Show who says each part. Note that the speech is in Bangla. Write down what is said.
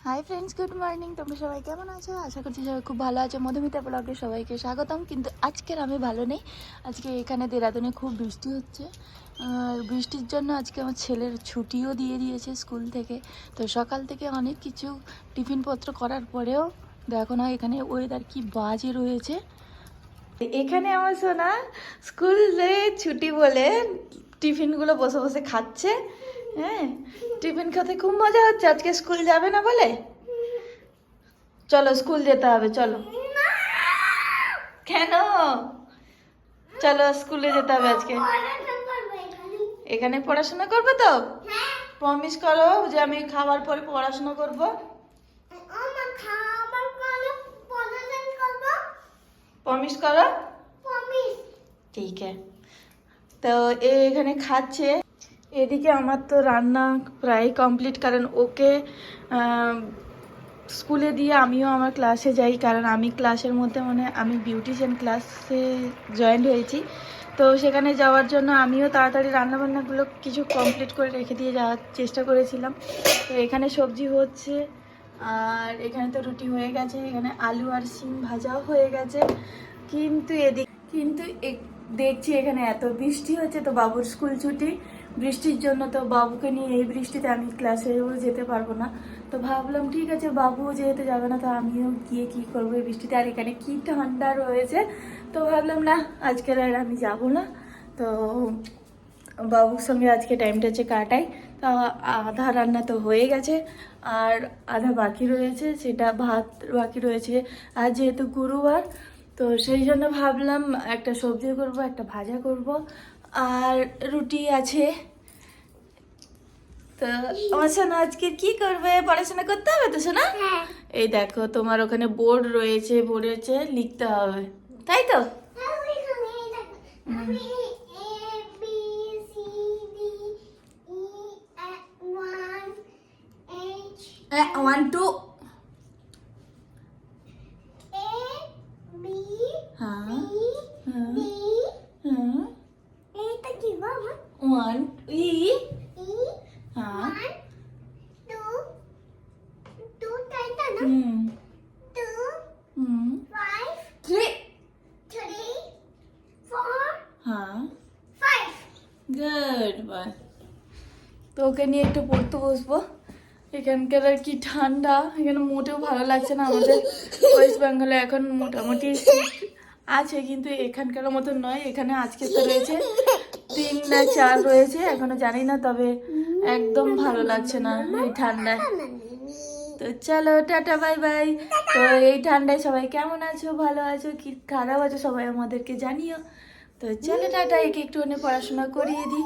Speaker 1: Hi friends, good morning. তোমরা সবাই কেমন আছো? আশা করছি সবাই খুব ভালো আছো। মধুমিতা ব্লগে সবাইকে স্বাগতম। কিন্তু আজকের আমি ভালো নেই। আজকে এখানে দেরাদুনে খুব বৃষ্টি হচ্ছে। আর বৃষ্টির জন্য আজকে আমার ছেলের ছুটিও দিয়ে দিয়েছে স্কুল থেকে। তো সকাল থেকে অনেক কিছু টিফিনপত্র করার পরেও দেখো না এখানে ওয়েদার কি বাজে রয়েছে। এখানে আমার সোনা স্কুলে ছুটি বলে টিফিনগুলো বসে বসে খাচ্ছে। হ্যাঁ, টিফিন খেতে খুব মজা হচ্ছে। আজকে স্কুল যাবে না বলে? চলো স্কুল যেতে হবে, চলো। কেন? চলো স্কুলে যেতে হবে আজকে। এখানে পড়াশোনা করবে তো? প্রমিস করো যে আমি খাবার পরে পড়াশোনা করব। প্রমিস করো। ঠিক আছে। তো এখানে খাচ্ছে। এদিকে আমার তো রান্না প্রায় কমপ্লিট, কারণ ওকে স্কুলে দিয়ে আমিও আমার ক্লাসে যাই, কারণ আমি ক্লাসের মধ্যে আমি বিউটিশিয়ান ক্লাসে জয়েন হয়েছি। তো সেখানে যাওয়ার জন্য আমিও তাড়াতাড়ি রান্নাবান্নাগুলো কিছু কমপ্লিট করে রেখে দিয়ে যাওয়ার চেষ্টা করেছিলাম। তো এখানে সবজি হচ্ছে, আর এখানে তো রুটি হয়ে গেছে, এখানে আলু আর শিম ভাজাও হয়ে গেছে। কিন্তু দেখছি এখানে এত বৃষ্টি হচ্ছে, তো বাবুর স্কুল ছুটি বৃষ্টির জন্য। তো বাবুকে নিয়ে এই বৃষ্টিতে আমি ক্লাসেও যেতে পারবো না। তো ভাবলাম ঠিক আছে, বাবুও যেহেতু যাবে না তো আমিও গিয়ে কি করবো এই বৃষ্টিতে। আর এখানে কি ঠান্ডা রয়েছে, তো ভাবলাম না আজকের আর আমি যাবো না। তো বাবুর সঙ্গে আজকে টাইমটা হচ্ছে কাটাই। তা আধা রান্না তো হয়ে গেছে, আর আধা বাকি রয়েছে, সেটা ভাত বাকি রয়েছে। আর যেহেতু গুরুবার, তো সেই জন্য ভাবলাম একটা সবজি করব, একটা ভাজা করব, আর রুটি আছে। তো আমার সোনা আজকে কি করবে? পড়াশোনা করতে হবে তো সোনা? এই দেখো তোমার ওখানে বোর্ড রয়েছে, বোর্ডে লিখতে হবে, তাই তো? One two. হ্যাঁ ওয়ান ই। হ্যাঁ থ্রি। হ্যাঁ গুড বয়। তো ওকে নিয়ে একটু পড়তে বসবো। এখানকার আর কি ঠান্ডা, এখানে মোটেও ভালো লাগছে না। আমাদের ওয়েস্ট বেঙ্গলে এখন মোটামুটি শীত আছে, কিন্তু এখানকার মতো নয়। এখানে আজকে তো রয়েছে 3 না 4 রয়েছে, এখনো জানি না, তবে একদম ভালো লাগছে না এই ঠান্ডায়। তো চলো টাটা বাই বাই। তো এই ঠান্ডায় সবাই কেমন আছো, ভালো আছো কি খারাপ আছো, সবাই আমাদেরকে জানিও। তো চলো টাটা, একে একটুখানি পড়াশোনা করিয়ে দিই।